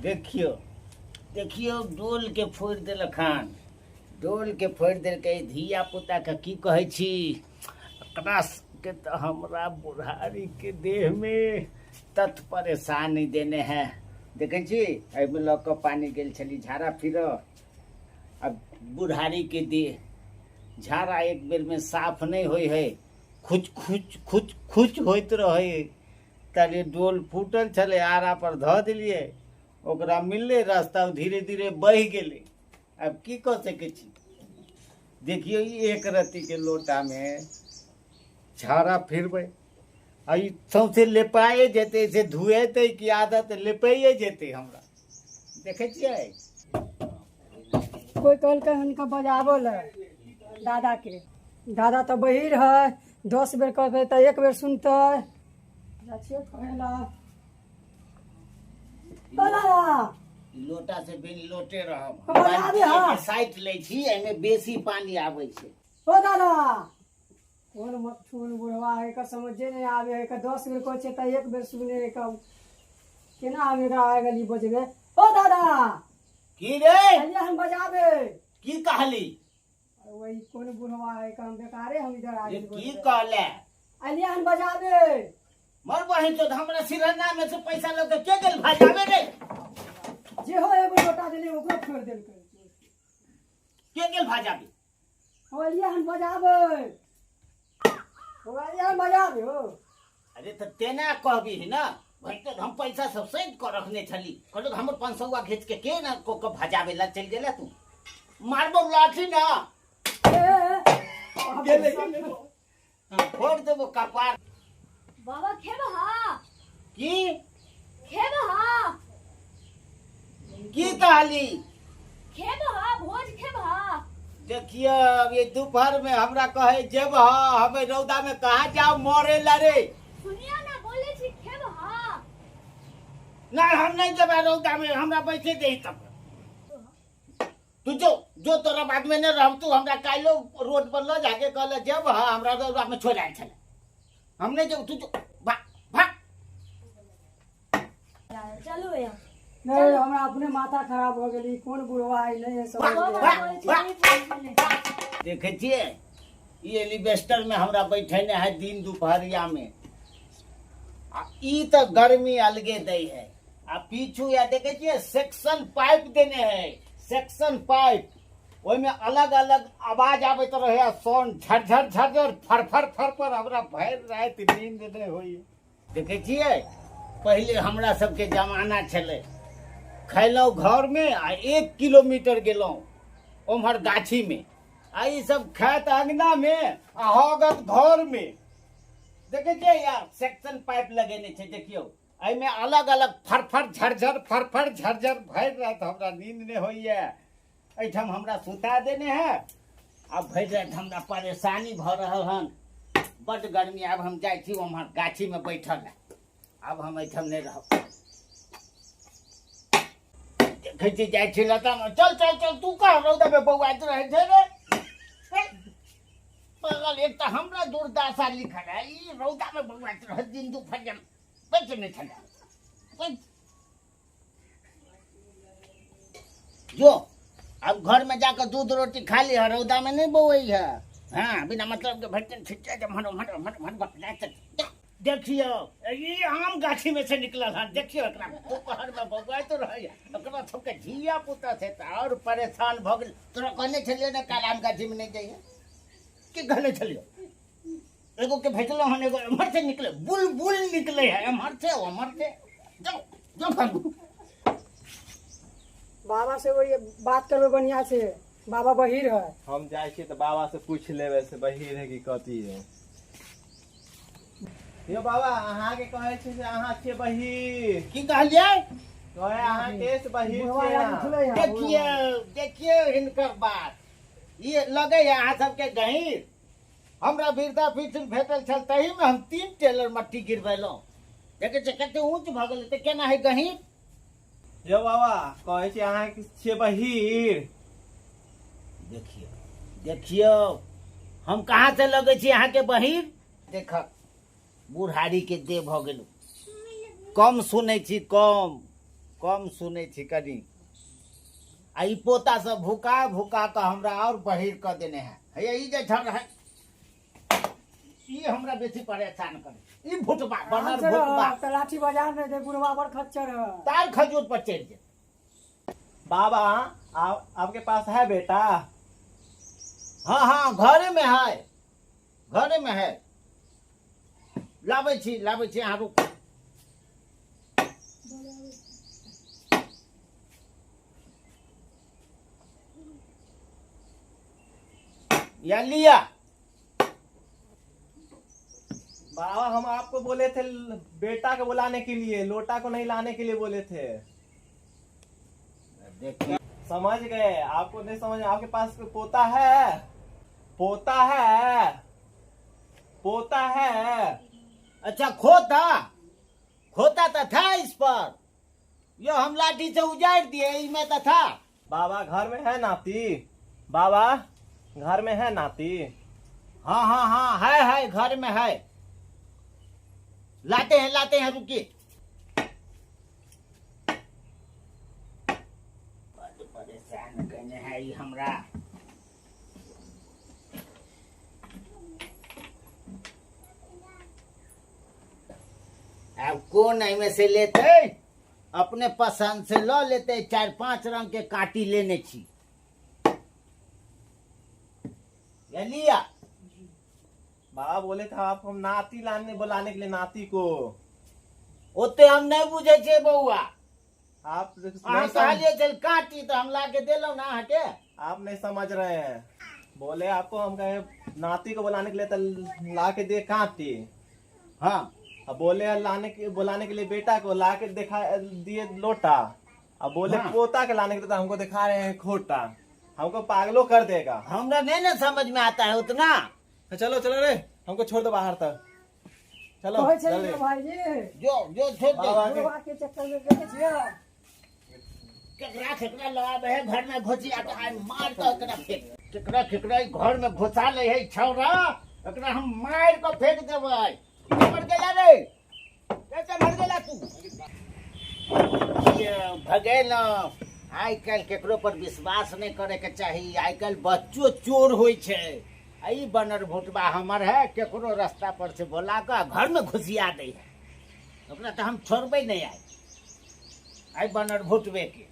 देखियो देखियो डोल के फोड़ देलक हन, डोल के फोड़ देलकै। धिया पुता के की कहै छी, एकरा के तो हमरा बुढ़ारी के देह में तत परेशानी देने हैं। देखे छी एहिमे लऽ कऽ पानी गेल छली झाड़ा फिर, अब बुढ़ारी के देह झाड़ा एक बेर में साफ नहीं होय है, खुच खुच खुच खुच होइत रहे। तले डोल फूटल छले, आरा पर धऽ दिलिए, ओकरा मिलले रास्ता, धीरे धीरे बह गेले। अब की कह सके छी। देखियो एक रत्ती के लोटा में झाड़ा फिरबै, आई सौंसे लेपाए जेते, से धुएते कि आदत लेपाइए जेते हमरा। देखे छियै कोई कहलकै हुनका बजाबो ले दादा के, दादा तो बहिर है, 10 बेर कहबै तो 1 बेर सुनतै। जाछियो कहला दादा लोटा से बिन लोटे रहब, बजा दे हां साइट लै छी, एमे बेसी पानी आबै छै। ओ दादा कोन मठून बुढ़वा है का समझे नहीं आवे है का, 10 बेर कहै छै त 1 बेर सुने है का, केना हम एकरा आइ गली बजबे। ओ दादा की रे, चलिए हम बजाबे। की कहली, वही कोन बुढ़वा है का, हम बेकारे हम इधर आ ये गए। की कहले, अलिए हम बजाबे। मर बहिन तो हमरा सिरहना में से पैसा लग के गेल भाजाबे रे। जे हो एगो लोटा देले ओकरो छोड़ देल कर, के गेल भाजाबे। होलिया हम बजाबे, होलिया हम बजाबे हो। अरे तो तेना कहबी है ना भाई, तो हम पैसा सब सैंत कर रखने छली, कहलो हमर 500 घींच के ना को भाजाबे ला चल गेला। तू मारबो लाठी ना, गेले फोड़ देबो कपार। बाबा खेबहा की खेबहा की कहली, खेबहा भोज खेबहा। देखिए अब ये दोपहर में हमरा कहे जेब, हमें रौदा में कहाँ जाओ मरे लरे। सुनिया ना बोले छी खेबहा। ना हम नहीं जब रौदा में, हमरा बैठे दे तब। तू जो तोरा बाद में न रह, तू हमरा कालो रोड पर ल जाके कहले जब हमरा रौदा में छोड़ आए छले, हम नहीं जब। तू जो भाग भाग। चलो यार नहीं हमरा अपने माथा खराब हो गेली, कोन बुढ़वा है नहीं सब। देखे छिए ये एलिवेस्टर में हमरा बैठेने है दिन दोपहरिया में, ई तो गर्मी अलगे दे है। आ पीछू या देखे छिए सेक्शन पाइप देने है, सेक्शन पाइप, ओई में अलग अलग आवाज आबैत रहे, साउंड झरझर झरझर फरफर फरफर, हमरा भर रात नींद नहीं होई। देखे छिए पहले हमरा सबके जमाना छले, खैलौ घर में आ 1 किलोमीटर गेलौ ओम्हर गाछी में, आ ई सब खेत अंगना में आ हगत घर में। देखे छिए यार सेक्शन पाइप लगेने छे, देखियो एमे अलग अलग फरफर झरझर फरफर झरझर भर रात हमरा नींद नहीं होइए। एठम हमरा सुता देने है, अब भर रात हमरा परेशानी भ रहल हन, बड गर्मी। अब हम जाइ छी ओम्हर गाछी में बैठल है, अब हम एठम नहीं रहब। देखे छी जाइ छी लता में, चल चल चल, तू कहाँ रौदा में बौआइत रहे छे रे। पागल, एक तो हमरा दुर्दशा लिखल है, ई रौदा में बौआइत रहे दिन दुपहर बैठ नहीं छले। जो अब घर में जाकर दूध रोटी खा ली, रौदा में नहीं बौई है। हाँ बिना मतलब के भटन छिटा जब मरो मरो मरो मरो। देखियो ये आम गाछी में से निकलल हन, देखियो एकरा दोपहर में बौआइत तो रहे, एकरा सबके झिया पुता से और परेशान भ गेल। तोरा कहने छलिए ना काल आम गाछी में नहीं जाइए, की कहने छलियो। एगो के भेजलो हन, एगो एमहर से निकले, बुलबुल निकले है एमहर से ओमहर से। जाओ जाओ भागो। बाबा से वो ये बात करबे बढ़िया से, बाबा बहिर है। हम जाए छी तो बाबा से पूछ लेबे से बहिर है कि कथी है। यो बाबा अहाँ के कहे छी से अहाँ छे बहिर, की कहलिए, कहे अहाँ केस बहिर बुढ़वा छे यार ना। उठले है। देखिए देखिए हिनकर बात, ये लगे है अहाँ सबके गहीर। हमरा वृद्धा पेंशन भेटल छल, तही में हम 3 टेलर मट्टी गिरबेलौ। देखे छे कते ऊंच भ गेल, त केना है गहीर। यो बाबा कहे छी अहाँ के छे बहिर। देखियो देखियो हम कहाँ से लगे छी अहाँ के बहिर। देख बुढ़ारी के देह भ गेलू, कम सुनै छी, कम सुनै छी कनी। आ ई पोता सब भुका भुका के हमरा और बहिर क देने है। हैया ई जे छड़ है ई हमरा बेसी परेशान करे। ई भुटबा बनर भुटबा तो लाठी बाजार में दे बुढ़वा बड़ खच्चर है। तार खजूर पर चढ़ जाए। बाबा आपके पास है बेटा? हाँ हाँ घरे में है, घरे में है। लाबै छी अहाँ रुक। या लिया। बाबा हम आपको बोले थे बेटा को बुलाने के लिए, लोटा को नहीं लाने के लिए बोले थे। देखिए समझ गए, आपको नहीं समझ। आपके पास पोता है, पोता है, पोता है। अच्छा खोता तो था इस पर। यो हम लाठी से उजाड़ दिए, इसमें तो था। बाबा घर में है नाती? बाबा घर में है नाती? हाँ हाँ हाँ है घर में है। लाते हैं रुकिए। बड़ परेशान करने है ये हमरा। अब कौन इनमें से लेते? अपने पसंद से लो लेते। 4-5 रंग के काटी लेने छी। ये लिया। बाबा बोले थे आप हम नाती लाने बुलाने के लिए, नाती को। ओते हम नहीं बुझे छे बउआ। आप अहाँ कहलिए चल काटी तो हम लाके देलो ना हटे। आप नहीं समझ रहे हैं। बोले आपको हम कहे नाती को बुलाने के लिए तो ला के दे काटी। हाँ अब बोले बुलाने के लिए बेटा को ला के दिखा दिए लोटा। अब बोले हाँ। पोता के लाने के लिए तो हमको दिखा रहे हैं खोटा। हमको पागलों कर देगा। हमरा नहीं ना समझ में आता है उतना। तो चलो रे, हमको छोड़ दो बाहर तक। चलो कहै छै जल्दी। ने भाई जी जो छोड़ दे। बाबा बुढ़वा के चक्कर में देखे छियै। केकरा लगाबे है घर में घुसिया के आइ मार के एकरा फेंक। केकरा घर में घुसा ले है छौरा। एकरा हम मार के फेंक देबै। के मर गेला रे? कैसे मर गेला तू? ये भगेल। आइ काल्हि केकरो पर विश्वास नहीं करे के चाहिए। आइ काल्हि बच्चो चोर होइ छै। आई बनर भुटबा हमर है, केकरो रास्ता पर से बोला के घर में घुसिया दे है। ओकरा तो हम छोड़बे नहीं। आई बनर भुटबे के।